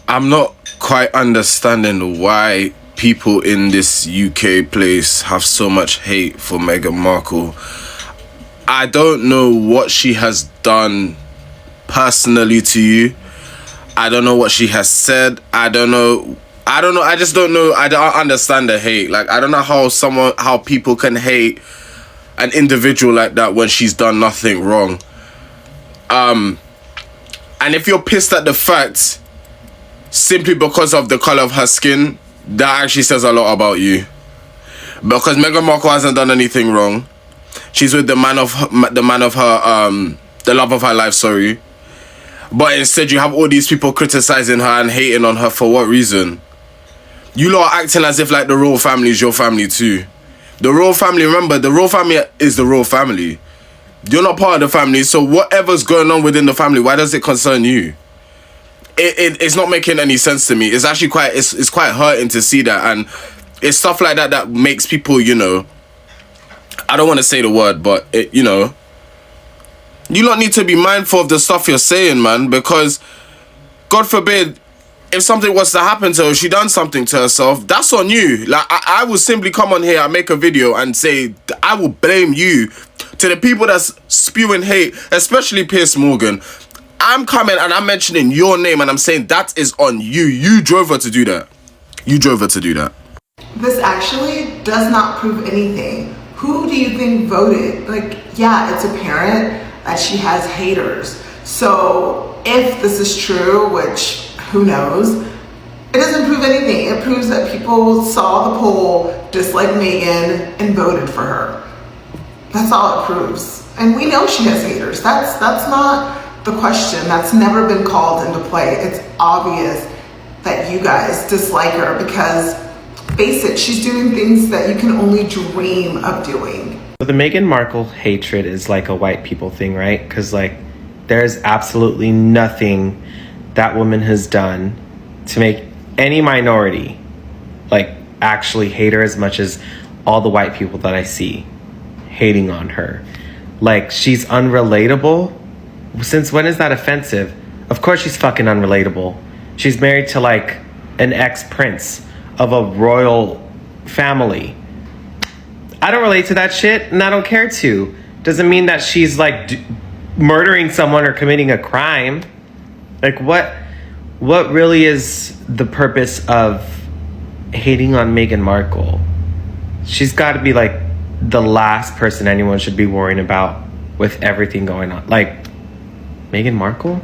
I'm not quite understanding why people in this UK place have so much hate for Meghan Markle. I don't know what she has done personally to you. I don't know what she has said. I don't know. I just don't know. I don't understand the hate. Like, I don't know how people can hate an individual like that when she's done nothing wrong. And if you're pissed at the fact simply because of the color of her skin, that actually says a lot about you. Because Meghan Markle hasn't done anything wrong. She's with the love of her life, sorry. But instead you have all these people criticizing her and hating on her for what reason? You lot are acting as if like the royal family is your family too. The royal family, remember, the royal family is the royal family. You're not part of the family, so whatever's going on within the family, why does it concern you? It's not making any sense to me. It's actually it's quite hurting to see that, and it's stuff like that that makes people, you know, I don't want to say the word, but you know, you lot need to be mindful of the stuff you're saying, man, because God forbid, if something was to happen to her, she done something to herself, that's on you. Like, I will simply come on here and make a video and say, I will blame you. To the people that's spewing hate, especially Piers Morgan, I'm coming and I'm mentioning your name and I'm saying that is on you. You drove her to do that. You drove her to do that. This actually does not prove anything. Who do you think voted? Like, yeah, it's apparent that she has haters. So if this is true, which who knows, it doesn't prove anything. It proves that people saw the poll, disliked Meghan, and voted for her. That's all it proves. And we know she has haters. That's not the question. That's never been called into play. It's obvious that you guys dislike her because, face it, she's doing things that you can only dream of doing. The Meghan Markle hatred is like a white people thing, right? Because like there's absolutely nothing that woman has done to make any minority like actually hate her as much as all the white people that I see hating on her. Like, she's unrelatable. Since when is that offensive? Of course she's fucking unrelatable. She's married to like an ex-prince of a royal family. I don't relate to that shit and I don't care to. Doesn't mean that she's like murdering someone or committing a crime. Like, what really is the purpose of hating on Meghan Markle? She's got to be like the last person anyone should be worrying about with everything going on. Like, Meghan Markle?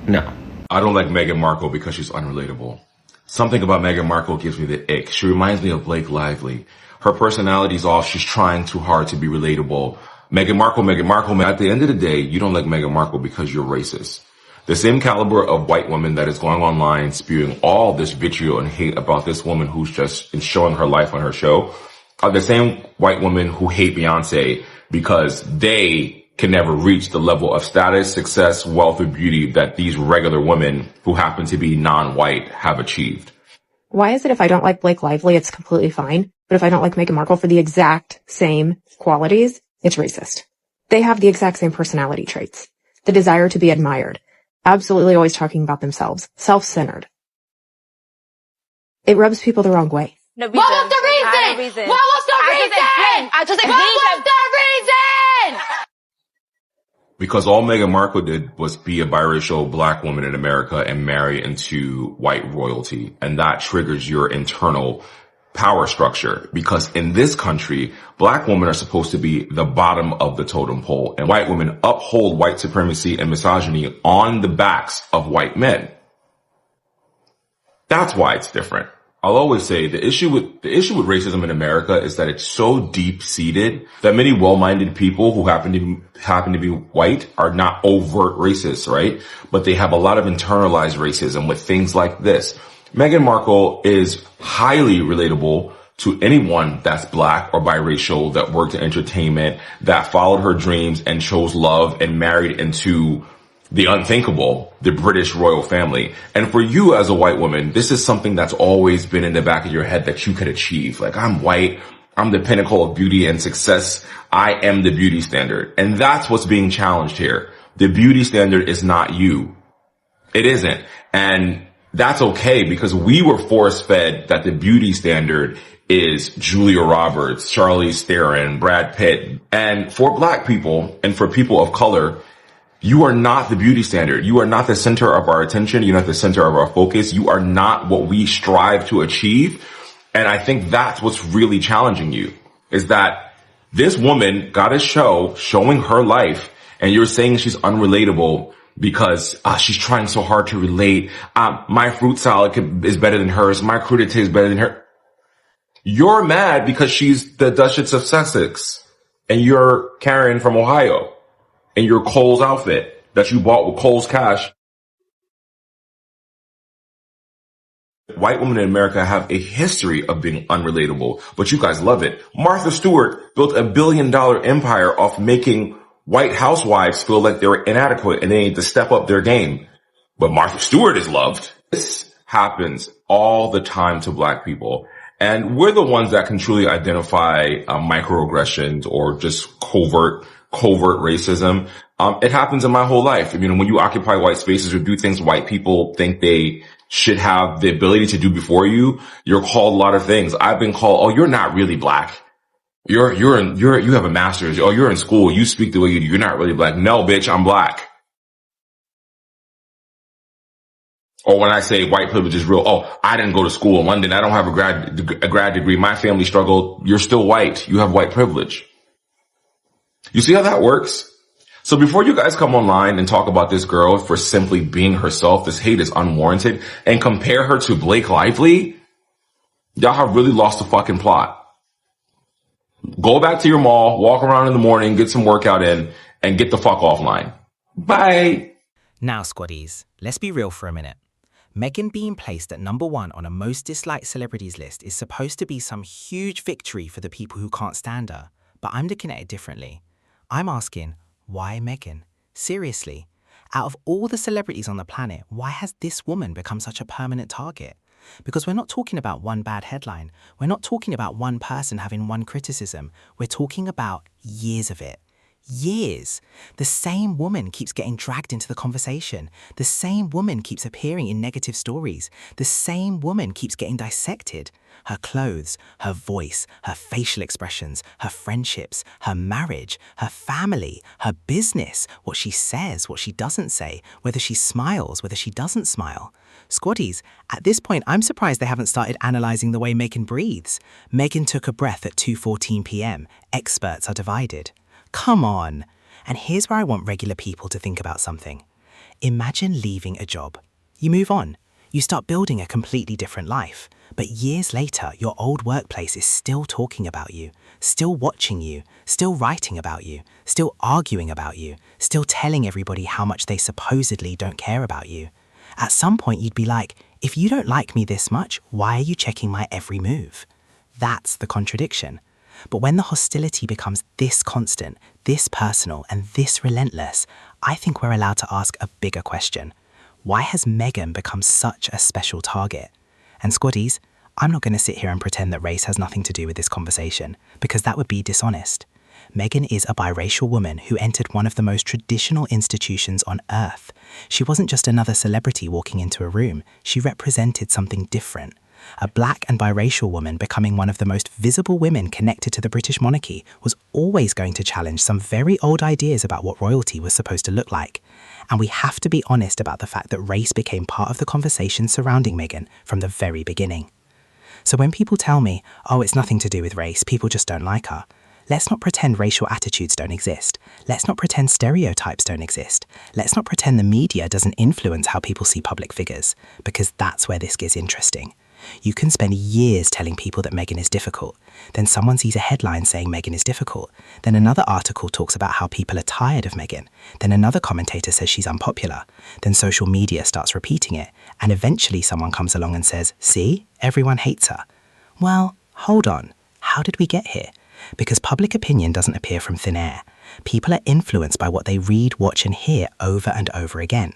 No. I don't like Meghan Markle because she's unrelatable. Something about Meghan Markle gives me the ick. She reminds me of Blake Lively. Her personality's off. She's trying too hard to be relatable. Meghan Markle. At the end of the day, you don't like Meghan Markle because you're racist. The same caliber of white woman that is going online spewing all this vitriol and hate about this woman who's just showing her life on her show are the same white women who hate Beyonce because they can never reach the level of status, success, wealth, or beauty that these regular women who happen to be non-white have achieved. Why is it if I don't like Blake Lively, it's completely fine, but if I don't like Meghan Markle for the exact same qualities, it's racist? They have the exact same personality traits. The desire to be admired. Absolutely always talking about themselves. Self-centered. It rubs people the wrong way. No reason. What was the reason? What was the reason? I just what was the reason? Because all Meghan Markle did was be a biracial black woman in America and marry into white royalty. And that triggers your internal power structure. Because in this country, black women are supposed to be the bottom of the totem pole. And white women uphold white supremacy and misogyny on the backs of white men. That's why it's different. I'll always say the issue with racism in America is that it's so deep seated that many well-minded people who happen to be white are not overt racists, right? But they have a lot of internalized racism with things like this. Meghan Markle is highly relatable to anyone that's black or biracial that worked in entertainment, that followed her dreams and chose love and married into the unthinkable, the British royal family. And for you as a white woman, this is something that's always been in the back of your head that you could achieve. Like, I'm white. I'm the pinnacle of beauty and success. I am the beauty standard. And that's what's being challenged here. The beauty standard is not you. It isn't. And that's okay because we were force fed that the beauty standard is Julia Roberts, Charlize Theron, Brad Pitt. And for black people and for people of color, you are not the beauty standard. You are not the center of our attention. You're not the center of our focus. You are not what we strive to achieve. And I think that's what's really challenging you, is that this woman got a show showing her life and you're saying she's unrelatable because she's trying so hard to relate. My fruit salad is better than hers. My crudité is better than her. You're mad because she's the Duchess of Sussex and you're Karen from Ohio and your Kohl's outfit that you bought with Kohl's cash. White women in America have a history of being unrelatable, but you guys love it. Martha Stewart built $1 billion empire off making white housewives feel like they were inadequate and they need to step up their game. But Martha Stewart is loved. This happens all the time to black people. And we're the ones that can truly identify microaggressions or just covert racism. It happens in my whole life. I mean, when you occupy white spaces or do things white people think they should have the ability to do before you, you're called a lot of things. I've been called, oh, you're not really black. You have a master's. Oh, you're in school. You speak the way you do. You're not really black. No, bitch, I'm black. Or when I say white privilege is real, oh, I didn't go to school in London. I don't have a grad degree. My family struggled. You're still white. You have white privilege. You see how that works? So before you guys come online and talk about this girl for simply being herself, this hate is unwarranted, and compare her to Blake Lively, y'all have really lost the fucking plot. Go back to your mall, walk around in the morning, get some workout in, and get the fuck offline. Bye. Now, Squaddies, let's be real for a minute. Meghan being placed at #1 on a most disliked celebrities list is supposed to be some huge victory for the people who can't stand her, but I'm looking at it differently. I'm asking, why Meghan? Seriously, out of all the celebrities on the planet, why has this woman become such a permanent target? Because we're not talking about one bad headline. We're not talking about one person having one criticism. We're talking about years of it. Years. The same woman keeps getting dragged into the conversation. The same woman keeps appearing in negative stories. The same woman keeps getting dissected. Her clothes, her voice, her facial expressions, her friendships, her marriage, her family, her business, what she says, what she doesn't say, whether she smiles, whether she doesn't smile. Squaddies, at this point, I'm surprised they haven't started analysing the way Meghan breathes. Meghan took a breath at 2:14 p.m. Experts are divided. Come on. And here's where I want regular people to think about something. Imagine leaving a job. You move on. You start building a completely different life. But years later, your old workplace is still talking about you, still watching you, still writing about you, still arguing about you, still telling everybody how much they supposedly don't care about you. At some point, you'd be like, if you don't like me this much, why are you checking my every move? That's the contradiction. But when the hostility becomes this constant, this personal, and this relentless, I think we're allowed to ask a bigger question. Why has Meghan become such a special target? And Squaddies, I'm not going to sit here and pretend that race has nothing to do with this conversation, because that would be dishonest. Meghan is a biracial woman who entered one of the most traditional institutions on earth. She wasn't just another celebrity walking into a room, she represented something different. A black and biracial woman becoming one of the most visible women connected to the British monarchy was always going to challenge some very old ideas about what royalty was supposed to look like. And we have to be honest about the fact that race became part of the conversation surrounding Meghan from the very beginning. So when people tell me, oh, it's nothing to do with race, people just don't like her, let's not pretend racial attitudes don't exist. Let's not pretend stereotypes don't exist. Let's not pretend the media doesn't influence how people see public figures, because that's where this gets interesting. You can spend years telling people that Meghan is difficult. Then someone sees a headline saying Meghan is difficult. Then another article talks about how people are tired of Meghan. Then another commentator says she's unpopular. Then social media starts repeating it. And eventually someone comes along and says, see, everyone hates her. Well, hold on. How did we get here? Because public opinion doesn't appear from thin air. People are influenced by what they read, watch, and hear over and over again.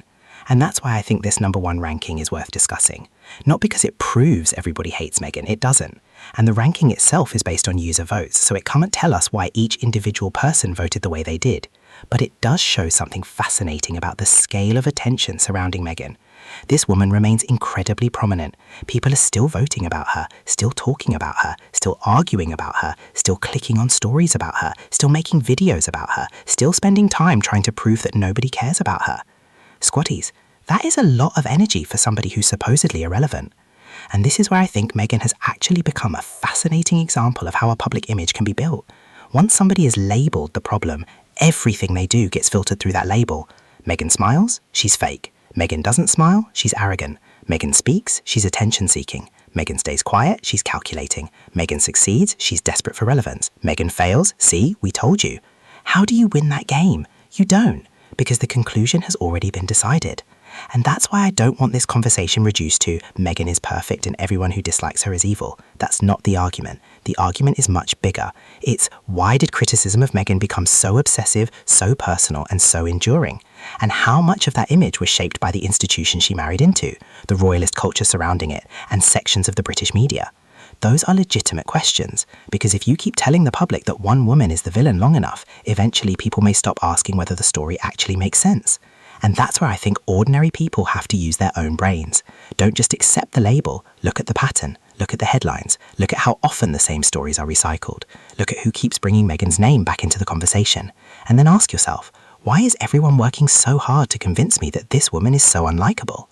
And that's why I think this #1 ranking is worth discussing. Not because it proves everybody hates Meghan, it doesn't. And the ranking itself is based on user votes, so it can't tell us why each individual person voted the way they did. But it does show something fascinating about the scale of attention surrounding Meghan. This woman remains incredibly prominent. People are still voting about her, still talking about her, still arguing about her, still clicking on stories about her, still making videos about her, still spending time trying to prove that nobody cares about her. Squaddies, that is a lot of energy for somebody who's supposedly irrelevant. And this is where I think Meghan has actually become a fascinating example of how a public image can be built. Once somebody is labelled the problem, everything they do gets filtered through that label. Meghan smiles, she's fake. Meghan doesn't smile, she's arrogant. Meghan speaks, she's attention-seeking. Meghan stays quiet, she's calculating. Meghan succeeds, she's desperate for relevance. Meghan fails, see, we told you. How do you win that game? You don't, because the conclusion has already been decided. And that's why I don't want this conversation reduced to Meghan is perfect and everyone who dislikes her is evil. That's not the argument. The argument is much bigger. It's why did criticism of Meghan become so obsessive, so personal, and so enduring? And how much of that image was shaped by the institution she married into, the royalist culture surrounding it, and sections of the British media? Those are legitimate questions, because if you keep telling the public that one woman is the villain long enough, eventually people may stop asking whether the story actually makes sense. And that's where I think ordinary people have to use their own brains. Don't just accept the label, look at the pattern, look at the headlines, look at how often the same stories are recycled, look at who keeps bringing Meghan's name back into the conversation, and then ask yourself, why is everyone working so hard to convince me that this woman is so unlikable?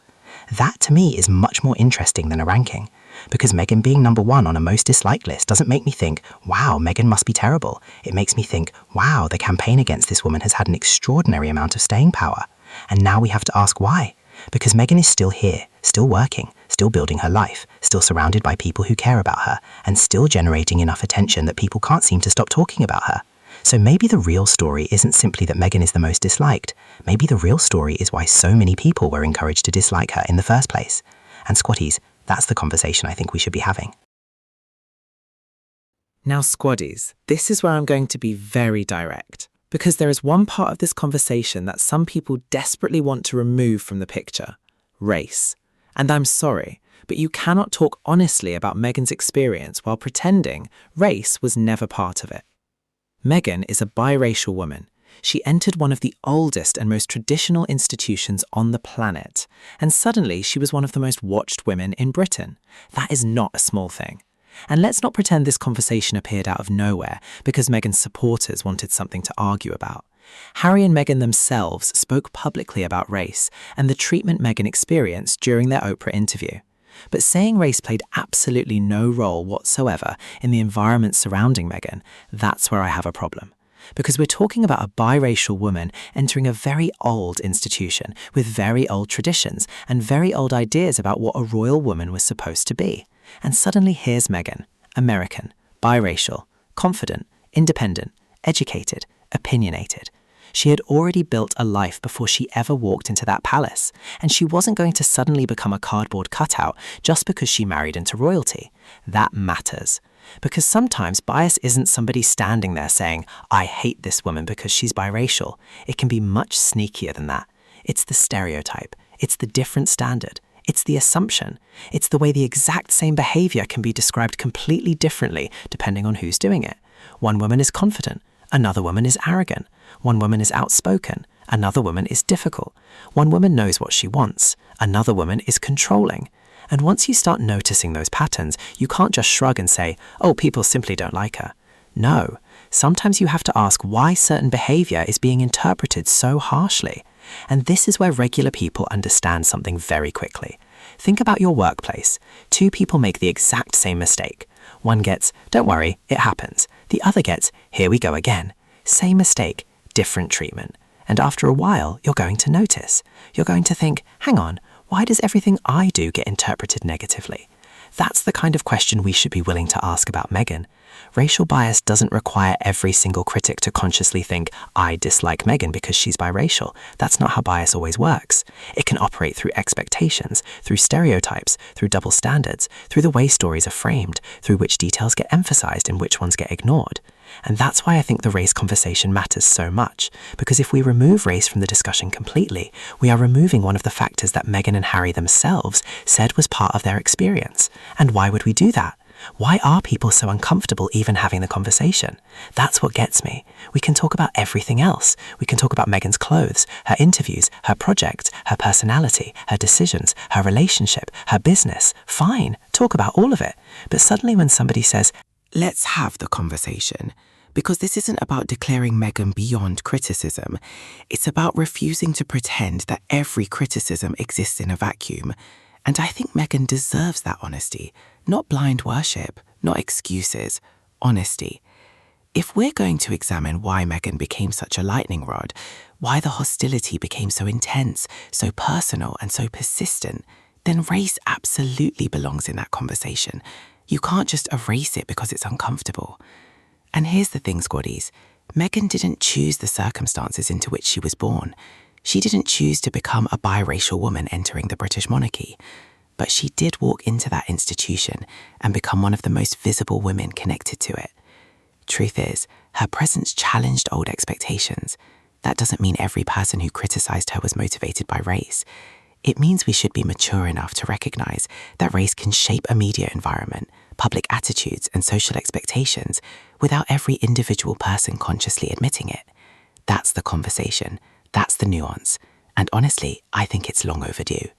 That to me is much more interesting than a ranking, because Meghan being number one on a most disliked list doesn't make me think, wow, Meghan must be terrible. It makes me think, wow, the campaign against this woman has had an extraordinary amount of staying power. And now we have to ask why. Because Meghan is still here, still working, still building her life, still surrounded by people who care about her, and still generating enough attention that people can't seem to stop talking about her. So maybe the real story isn't simply that Meghan is the most disliked. Maybe the real story is why so many people were encouraged to dislike her in the first place. And Squaddies, that's the conversation I think we should be having. Now, Squaddies, this is where I'm going to be very direct, because there is one part of this conversation that some people desperately want to remove from the picture: race. And I'm sorry, but you cannot talk honestly about Meghan's experience while pretending race was never part of it. Meghan is a biracial woman. She entered one of the oldest and most traditional institutions on the planet, and suddenly she was one of the most watched women in Britain. That is not a small thing. And let's not pretend this conversation appeared out of nowhere because Meghan's supporters wanted something to argue about. Harry and Meghan themselves spoke publicly about race and the treatment Meghan experienced during their Oprah interview. But saying race played absolutely no role whatsoever in the environment surrounding Meghan, that's where I have a problem. Because we're talking about a biracial woman entering a very old institution with very old traditions and very old ideas about what a royal woman was supposed to be. And suddenly here's Meghan, American, biracial, confident, independent, educated, opinionated. She had already built a life before she ever walked into that palace, and she wasn't going to suddenly become a cardboard cutout just because she married into royalty. That matters. Because sometimes bias isn't somebody standing there saying, I hate this woman because she's biracial. It can be much sneakier than that. It's the stereotype. It's the different standard. It's the assumption. It's the way the exact same behavior can be described completely differently depending on who's doing it. One woman is confident. Another woman is arrogant. One woman is outspoken. Another woman is difficult. One woman knows what she wants. Another woman is controlling. And once you start noticing those patterns, you can't just shrug and say, oh, people simply don't like her. No, sometimes you have to ask why certain behavior is being interpreted so harshly. And this is where regular people understand something very quickly. Think about your workplace. Two people make the exact same mistake. One gets, don't worry, it happens. The other gets, here we go again. Same mistake, different treatment. And after a while, you're going to notice. You're going to think, hang on, why does everything I do get interpreted negatively? That's the kind of question we should be willing to ask about Meghan. Racial bias doesn't require every single critic to consciously think, I dislike Meghan because she's biracial. That's not how bias always works. It can operate through expectations, through stereotypes, through double standards, through the way stories are framed, through which details get emphasized and which ones get ignored. And that's why I think the race conversation matters so much, because if we remove race from the discussion completely, we are removing one of the factors that Meghan and Harry themselves said was part of their experience. And why would we do that? Why are people so uncomfortable even having the conversation? That's what gets me. We can talk about everything else. We can talk about Meghan's clothes, her interviews, her project, her personality, her decisions, her relationship, her business. Fine, talk about all of it. But suddenly when somebody says, let's have the conversation, because this isn't about declaring Meghan beyond criticism. It's about refusing to pretend that every criticism exists in a vacuum. And I think Meghan deserves that honesty. Not blind worship, not excuses, honesty. If we're going to examine why Meghan became such a lightning rod, why the hostility became so intense, so personal and so persistent, then race absolutely belongs in that conversation. You can't just erase it because it's uncomfortable. And here's the thing, Squaddies. Meghan didn't choose the circumstances into which she was born. She didn't choose to become a biracial woman entering the British monarchy. But she did walk into that institution and become one of the most visible women connected to it. Truth is, her presence challenged old expectations. That doesn't mean every person who criticized her was motivated by race. It means we should be mature enough to recognize that race can shape a media environment, public attitudes, and social expectations without every individual person consciously admitting it. That's the conversation. That's the nuance. And honestly, I think it's long overdue.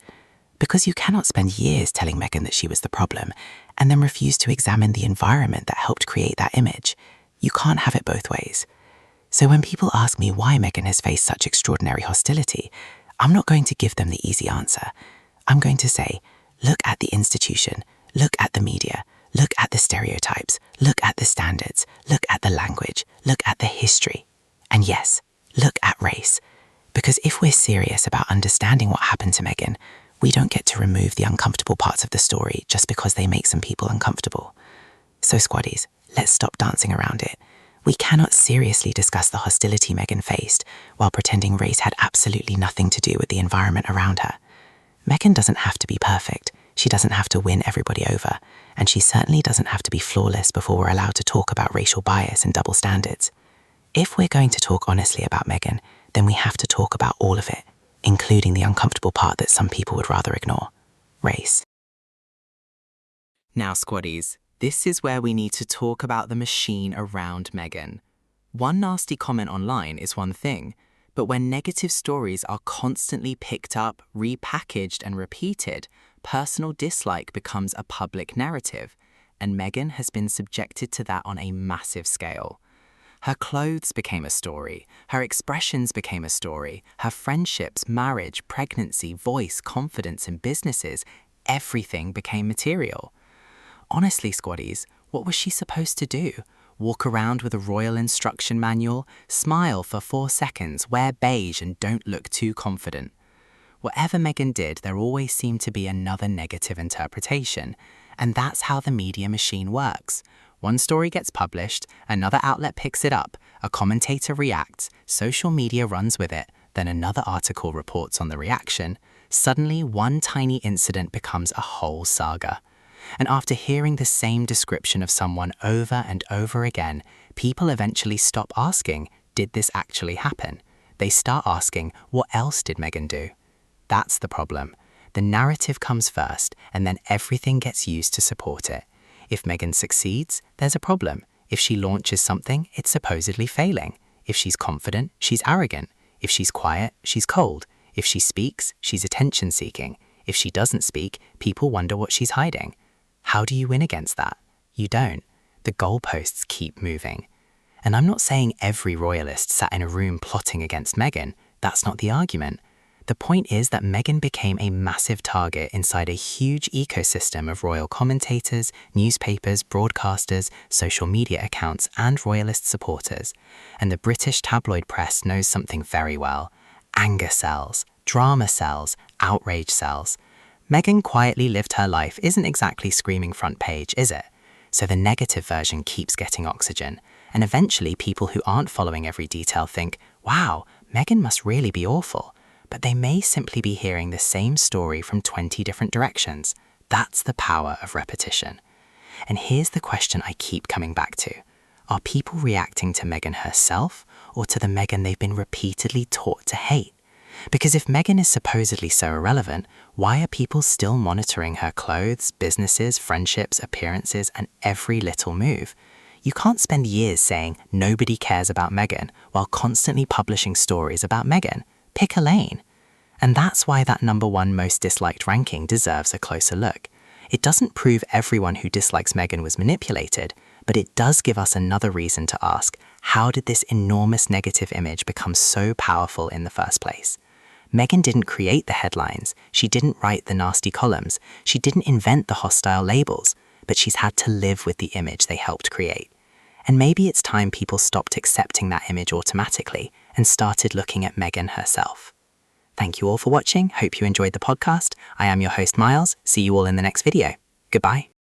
Because you cannot spend years telling Meghan that she was the problem and then refuse to examine the environment that helped create that image. You can't have it both ways. So when people ask me why Meghan has faced such extraordinary hostility, I'm not going to give them the easy answer. I'm going to say, look at the institution, look at the media, look at the stereotypes, look at the standards, look at the language, look at the history. And yes, look at race. Because if we're serious about understanding what happened to Meghan, we don't get to remove the uncomfortable parts of the story just because they make some people uncomfortable. So Squaddies, let's stop dancing around it. We cannot seriously discuss the hostility Meghan faced while pretending race had absolutely nothing to do with the environment around her. Meghan doesn't have to be perfect. She doesn't have to win everybody over. And she certainly doesn't have to be flawless before we're allowed to talk about racial bias and double standards. If we're going to talk honestly about Meghan, then we have to talk about all of it, including the uncomfortable part that some people would rather ignore: race. Now, Squaddies, this is where we need to talk about the machine around Meghan. One nasty comment online is one thing, but when negative stories are constantly picked up, repackaged, and repeated, personal dislike becomes a public narrative, and Meghan has been subjected to that on a massive scale. Her clothes became a story, her expressions became a story, her friendships, marriage, pregnancy, voice, confidence, and businesses, everything became material. Honestly, Squaddies, what was she supposed to do? Walk around with a royal instruction manual, smile for 4 seconds, wear beige, and don't look too confident? Whatever Meghan did, there always seemed to be another negative interpretation, and that's how the media machine works. One story gets published, another outlet picks it up, a commentator reacts, social media runs with it, then another article reports on the reaction. Suddenly, one tiny incident becomes a whole saga. And after hearing the same description of someone over and over again, people eventually stop asking, did this actually happen? They start asking, what else did Meghan do? That's the problem. The narrative comes first, and then everything gets used to support it. If Meghan succeeds, there's a problem. If she launches something, it's supposedly failing. If she's confident, she's arrogant. If she's quiet, she's cold. If she speaks, she's attention-seeking. If she doesn't speak, people wonder what she's hiding. How do you win against that? You don't. The goalposts keep moving. And I'm not saying every royalist sat in a room plotting against Meghan. That's not the argument. The point is that Meghan became a massive target inside a huge ecosystem of royal commentators, newspapers, broadcasters, social media accounts, and royalist supporters. And the British tabloid press knows something very well. Anger sells, drama sells, outrage sells. Meghan quietly lived her life isn't exactly screaming front page, is it? So the negative version keeps getting oxygen. And eventually people who aren't following every detail think, wow, Meghan must really be awful. But they may simply be hearing the same story from 20 different directions. That's the power of repetition. And here's the question I keep coming back to. Are people reacting to Meghan herself or to the Meghan they've been repeatedly taught to hate? Because if Meghan is supposedly so irrelevant, why are people still monitoring her clothes, businesses, friendships, appearances, and every little move? You can't spend years saying nobody cares about Meghan while constantly publishing stories about Meghan. Pick a lane. And that's why that #1 most disliked ranking deserves a closer look. It doesn't prove everyone who dislikes Meghan was manipulated, but it does give us another reason to ask, how did this enormous negative image become so powerful in the first place? Meghan didn't create the headlines, she didn't write the nasty columns, she didn't invent the hostile labels, but she's had to live with the image they helped create. And maybe it's time people stopped accepting that image automatically and started looking at Meghan herself. Thank you all for watching. Hope you enjoyed the podcast. I am your host, Miles. See you all in the next video. Goodbye.